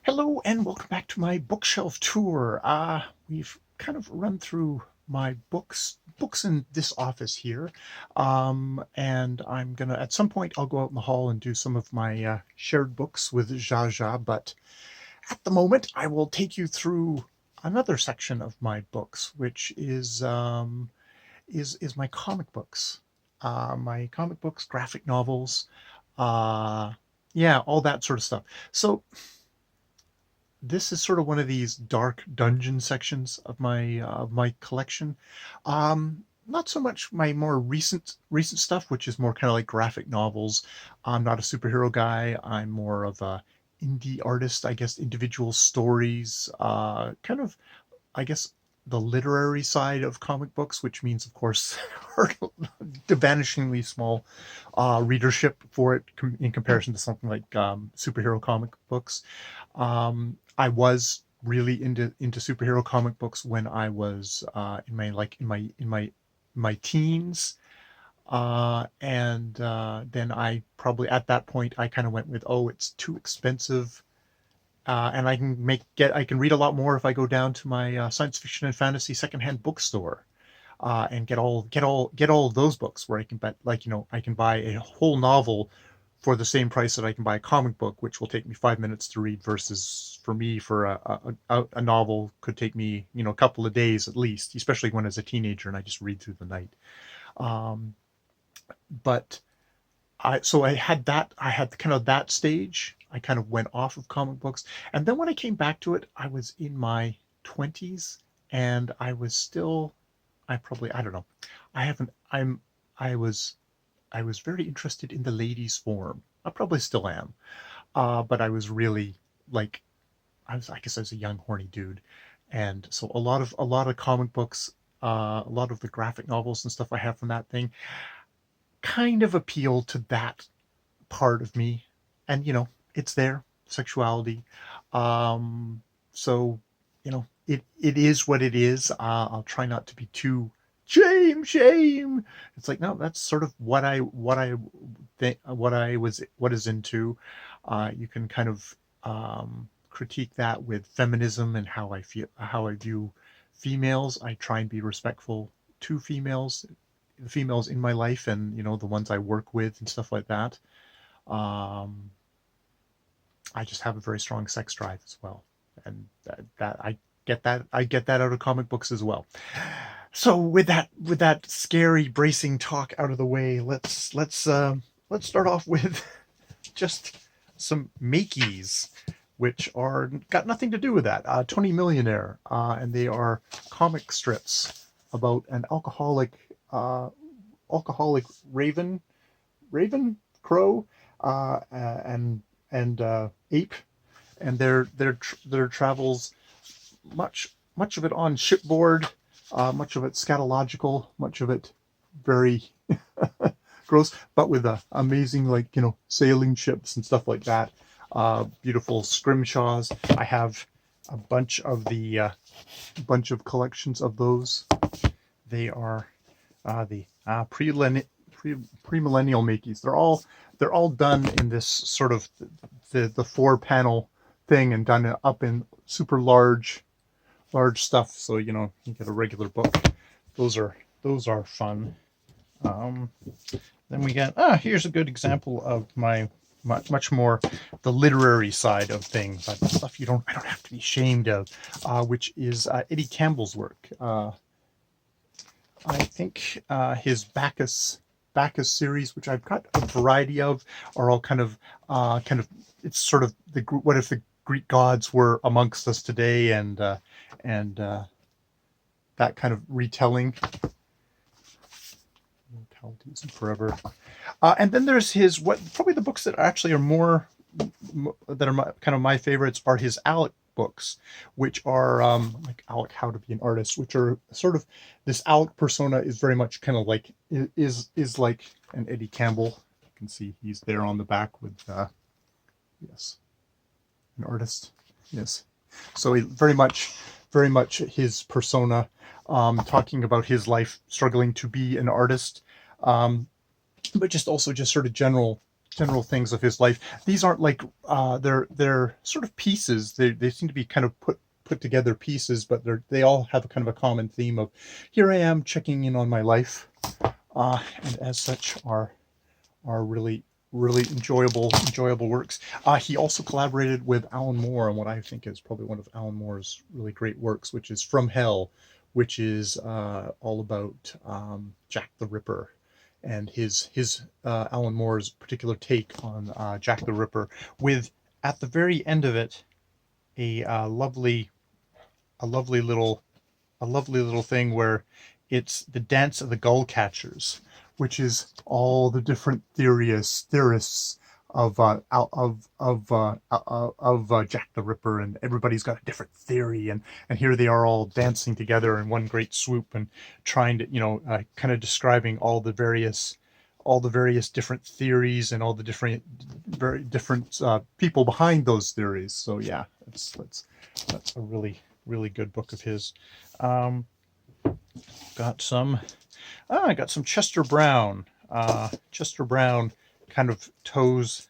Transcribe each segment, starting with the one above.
Hello and welcome back to my bookshelf tour. We've kind of run through my books in this office here, and I'm gonna at some point I'll go out in the hall and do some of my shared books with Jaja. But at the moment, I will take you through another section of my books, which is my comic books, graphic novels, uh, yeah, all that sort of stuff. So this is sort of one of these dark dungeon sections of my collection. Not so much my more recent stuff, which is more kind of like graphic novels. I'm not a superhero guy. I'm more of a indie artist, I guess. Individual stories, kind of, I guess, the literary side of comic books, which means, of course, the vanishingly small readership for it in comparison to something like superhero comic books. I was really into superhero comic books when I was in my teens, and then I probably at that point I kind of went with, oh, it's too expensive, and I can read a lot more if I go down to my science fiction and fantasy secondhand bookstore, and get all of those books where I can bet, like, I can buy a whole novel for the same price that I can buy a comic book, which will take me 5 minutes to read, versus for me for a novel could take me, a couple of days at least, especially when as a teenager and I just read through the night. Um, but I had kind of that stage. I kind of went off of comic books, and then when I came back to it, I was in my 20s, and I was still, I don't know, I haven't I'm I was very interested in the ladies' form. I probably still am. But I was really, like, I guess I was a young horny dude, and so a lot of comic books, a lot of the graphic novels and stuff I have from that thing kind of appeal to that part of me, and it's there, sexuality. So it is what it is. I'll try not to be too shame. It's like, no, that's sort of what is into. You can kind of critique that with feminism and how I view females. I try and be respectful to females, the females in my life, and the ones I work with and stuff like that. um I just have a very strong sex drive as well, and I get that out of comic books as well. So with that scary bracing talk out of the way, let's start off with just some makeys, which are got nothing to do with that. 20 Millionaire, and they are comic strips about an uh, alcoholic raven crow, and ape, and their travels, much of it on shipboard, much of it scatological, much of it very gross, but with amazing, like, sailing ships and stuff like that. Beautiful scrimshaws. I have a bunch of collections of those. They are the pre-millennial makeys. They're all done in this sort of the 4 panel thing, and done up in super large stuff. So you get a regular book. Those are fun. Um, then we get, here's a good example of my much more the literary side of things, stuff I don't have to be ashamed of, which is Eddie Campbell's work. I think his Bacchus series, which I've got a variety of, are all kind of it's sort of what if the Greek gods were amongst us today, and that kind of retelling. Mortalities and Forever. And then there's his, what probably the books that actually are more, that are kind of my favorites, are his Alec books, which are like Alec, How to Be an Artist, which are sort of, this Alec persona is very much kind of like, is like an Eddie Campbell. You can see he's there on the back with yes, an artist. Yes. So he very much his persona, talking about his life struggling to be an artist, but just also just sort of general things of his life. These aren't like they're sort of pieces. They seem to be kind of put together pieces, but they all have a kind of a common theme of here I am checking in on my life, and as such are really enjoyable works. He also collaborated with Alan Moore on what I think is probably one of Alan Moore's really great works, which is From Hell, which is all about Jack the Ripper and his Alan Moore's particular take on Jack the Ripper, with at the very end of it a lovely little thing where it's the dance of the gull catchers, which is all the different theorists of Jack the Ripper, and everybody's got a different theory, and here they are all dancing together in one great swoop and trying to kind of describing all the various different theories and all the very different people behind those theories. So yeah, that's a really good book of his. I got some Chester Brown. Chester Brown kind of toes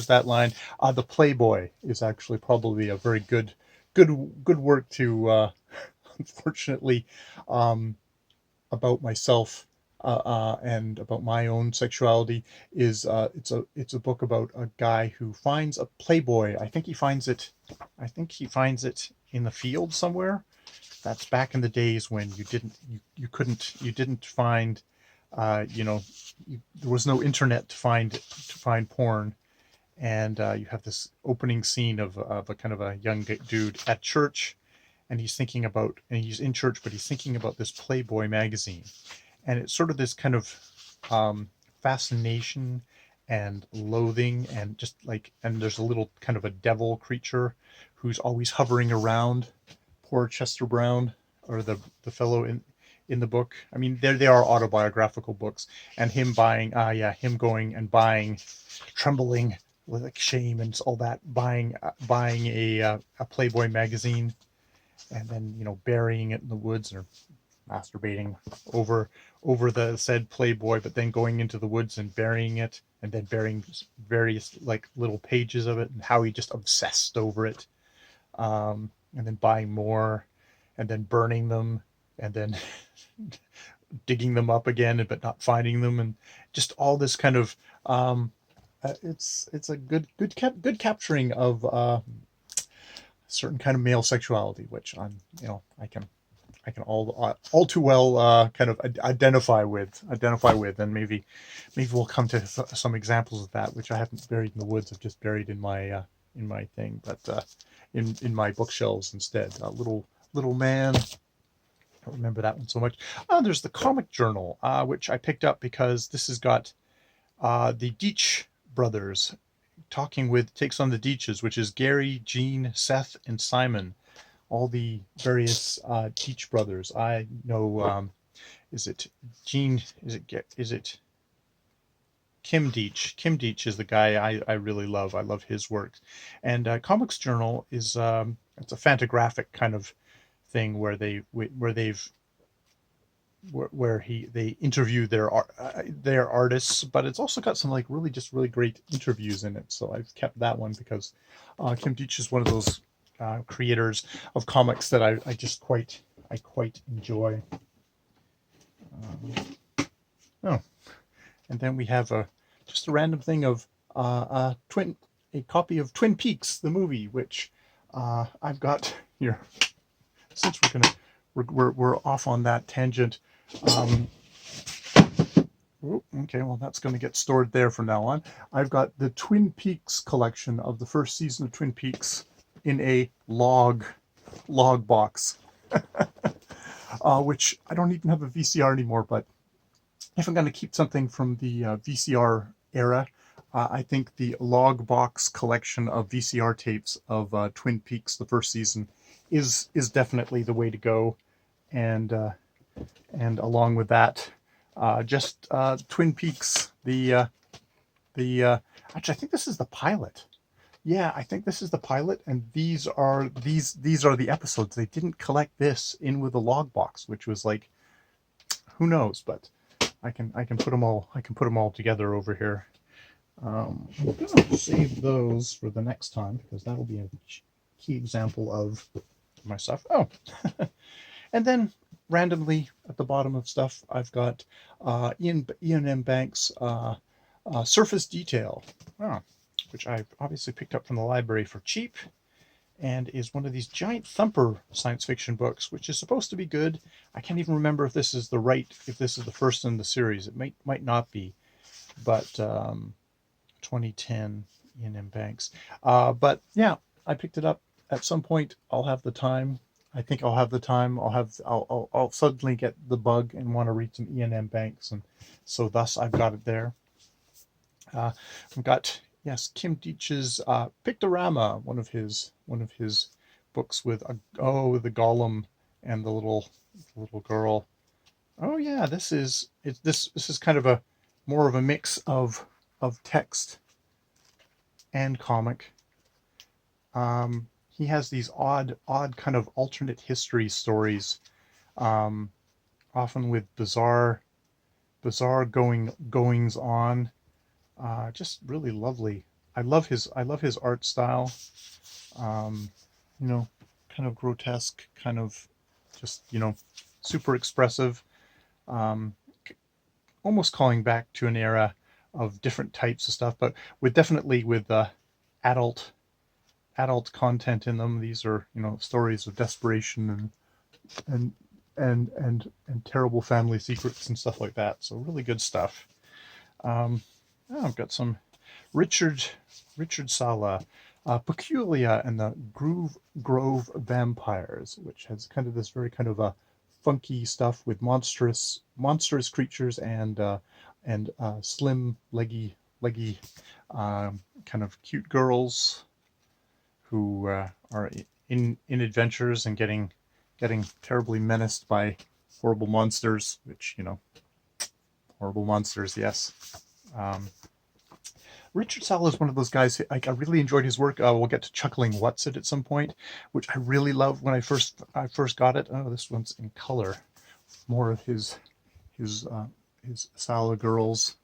that line. The Playboy is actually probably a very good work to unfortunately about myself and about my own sexuality. It's a book about a guy who finds a Playboy. I think he finds it in the field somewhere. That's back in the days when you didn't find there was no internet to find porn, and you have this opening scene of a kind of a young dude at church, and he's in church, but he's thinking about this Playboy magazine, and it's sort of this kind of fascination and loathing, and and there's a little kind of a devil creature who's always hovering around poor Chester Brown, or the fellow in the book. I mean, they are autobiographical books, and him going and buying, trembling with like shame and all that, buying a Playboy magazine, and then burying it in the woods, or masturbating over the said Playboy, but then going into the woods and burying it, and then burying various like little pages of it, and how he just obsessed over it. And then buying more, and then burning them, and then digging them up again, but not finding them, and just all this kind of it's a good capturing of a certain kind of male sexuality, which I can all too well kind of identify with, and maybe we'll come to some examples of that, which I haven't buried in the woods. I've just buried in my thing, but in my bookshelves instead. Little Man. I don't remember that one so much. There's the Comic Journal, which I picked up because this has got the Deitch brothers takes on the Deitches, which is Gary, Gene, Seth, and Simon. All the various Deitch brothers. I know. Is it Gene? Is it Kim Deitch? Kim Deitch is the guy I really love. I love his work. And Comics Journal is it's a fantagraphic kind of thing where they interview their artists, but it's also got some like really great interviews in it. So I've kept that one because Kim Deitch is one of those creators of comics that I quite enjoy. And then we have just a random thing of a copy of Twin Peaks, the movie, which I've got here. Since we're off on that tangent. Okay, well that's going to get stored there from now on. I've got the Twin Peaks collection of the first season of Twin Peaks in a log box, which I don't even have a VCR anymore, but if I'm going to keep something from the VCR era, I think the log box collection of VCR tapes of Twin Peaks, the first season, is definitely the way to go. And along with that, just Twin Peaks, actually I think this is the pilot. Yeah, I think this is the pilot, and these are the episodes. They didn't collect this in with a log box, which was like, who knows? But I can put them all together over here. I'm going to save those for the next time because that'll be a key example of my stuff. Oh, and then randomly at the bottom of stuff, I've got Ian M. Banks' Surface Detail, which I obviously picked up from the library for cheap, and is one of these giant thumper science fiction books, which is supposed to be good. I can't even remember if this is the first in the series. It might not be, but 2010 Ian M. Banks. But yeah, I picked it up. At some point, I'll have the time. I think I'll have the time. I'll suddenly get the bug and want to read some Ian M. Banks, and so thus I've got it there. I've got, yes, Kim Deitch's Pictorama, one of his books with the golem and the little girl. Oh yeah, this is kind of a more of a mix of text and comic. He has these odd kind of alternate history stories, often with bizarre goings on. Just really lovely. I love his art style. Um, kind of grotesque, kind of just super expressive. Um, Almost calling back to an era of different types of stuff, but definitely with adult content in them. These are stories of desperation and and terrible family secrets and stuff like that. So really good stuff. I've got some Richard Sala, Peculia and the Grove Vampires, which has kind of this very kind of a funky stuff with monstrous creatures and slim leggy kind of cute girls who are in adventures and getting terribly menaced by horrible monsters, which horrible monsters, yes. Richard Sala is one of those guys who, I really enjoyed his work. We'll get to Chuckling What's It at some point, which I really loved when I first got it. Oh, this one's in color. More of his Sala girls.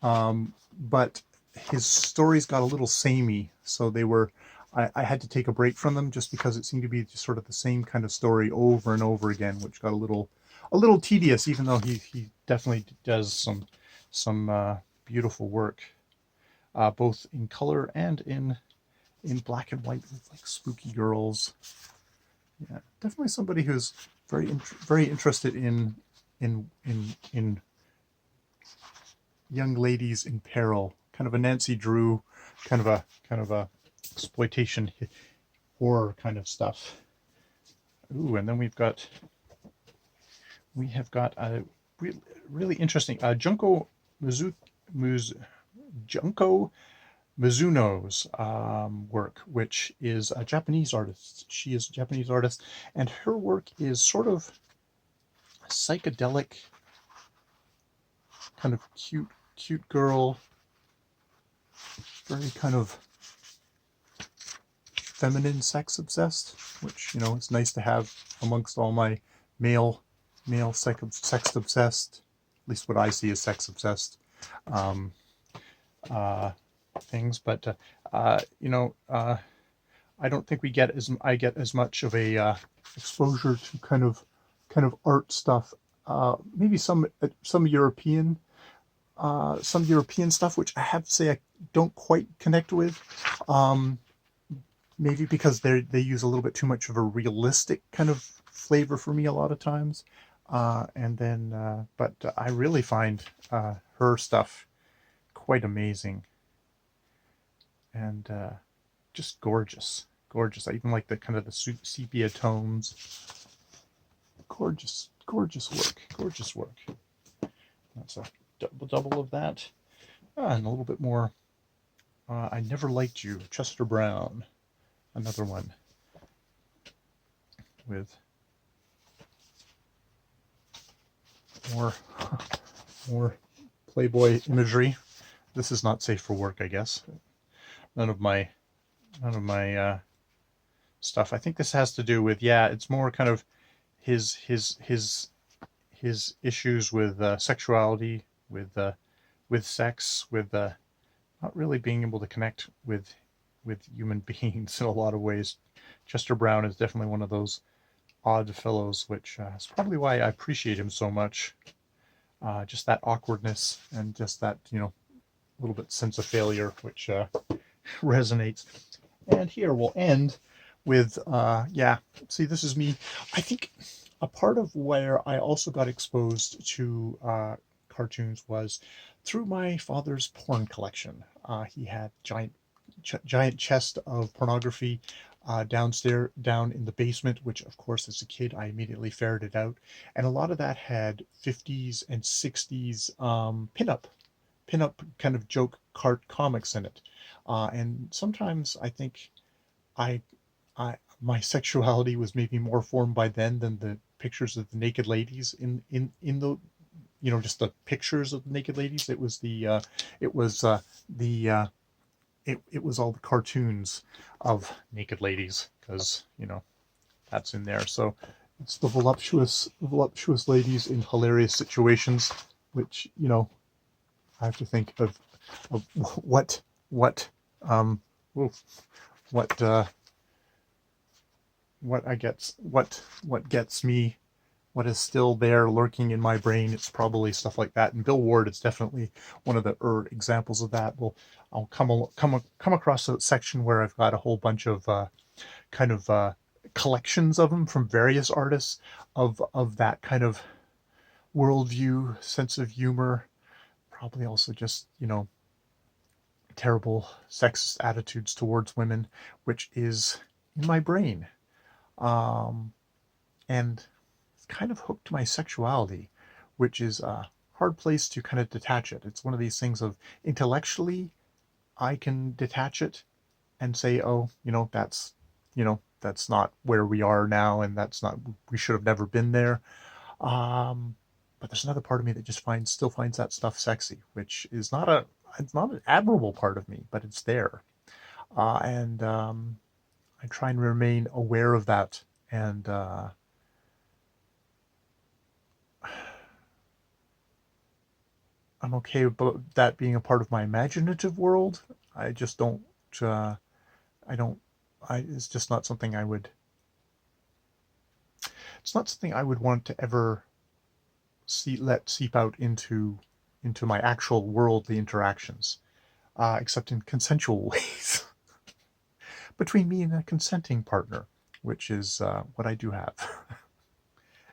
But his stories got a little samey, so they were. I had to take a break from them just because it seemed to be just sort of the same kind of story over and over again, which got a little tedious. Even though he definitely does some beautiful work, both in color and in black and white with like spooky girls. Yeah, definitely somebody who's very interested in young ladies in peril. Kind of a Nancy Drew, kind of a exploitation horror kind of stuff. Ooh, and then we have got a really interesting Junko Mizuno's work, which is a Japanese artist. She is a Japanese artist, and her work is sort of psychedelic, kind of cute girl, very kind of feminine, sex obsessed, which it's nice to have amongst all my male sex obsessed, at least what I see as sex obsessed things. But I don't think I get as much of a exposure to kind of art stuff. Maybe some European stuff, which I have to say I don't quite connect with. Maybe because they use a little bit too much of a realistic kind of flavor for me a lot of times. And then, but I really find her stuff quite amazing and just gorgeous. I even like the kind of the sepia tones. Gorgeous work. That's a double of that. And a little bit more. I Never Liked You, Chester Brown. Another one with more Playboy imagery. This is not safe for work, I guess. None of my stuff. I think this has to do with, it's more kind of his issues with sexuality, with sex, with not really being able to connect with human beings in a lot of ways. Chester Brown is definitely one of those odd fellows, which is probably why I appreciate him so much. Just that awkwardness and just that, little bit sense of failure, which resonates. And here we'll end with, yeah, see, this is me. I think a part of where I also got exposed to cartoons was through my father's porn collection. He had giant chest of pornography downstairs, down in the basement, which of course as a kid I immediately ferreted out, and a lot of that had 50s and 60s pinup kind of joke cart comics in it, and sometimes I think I my sexuality was maybe more formed by then than the pictures of the naked ladies in the, just the pictures of the naked ladies. It was the it was all the cartoons of naked ladies, because that's in there. So it's the voluptuous ladies in hilarious situations, which I have to think of um what what gets me, what is still there lurking in my brain. It's probably stuff like that. And Bill Ward is definitely one of the examples of that. Well, I'll come across a section where I've got a whole bunch of kind of collections of them from various artists of that kind of worldview, sense of humor, probably also just terrible sexist attitudes towards women, which is in my brain. And it's kind of hooked to my sexuality, which is a hard place to kind of detach it. It's one of these things of intellectually I can detach it and say, oh, that's not where we are now, and that's not, we should have never been there. But there's another part of me that just still finds that stuff sexy, which is it's not an admirable part of me, but it's there. And I try and remain aware of that, and I'm okay about that being a part of my imaginative world. I just don't. I don't. It's just not something I would. It's not something I would want to ever let seep out into my actual worldly interactions, except in consensual ways between me and a consenting partner, which is what I do have.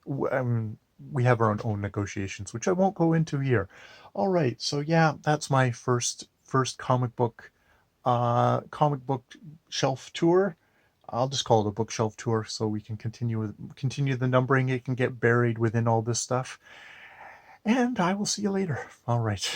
We have our own negotiations, which I won't go into here. All right, so yeah, that's my first comic book shelf tour. I'll just call it a bookshelf tour, so we can continue the numbering. It can get buried within all this stuff, and I will see you later. All right.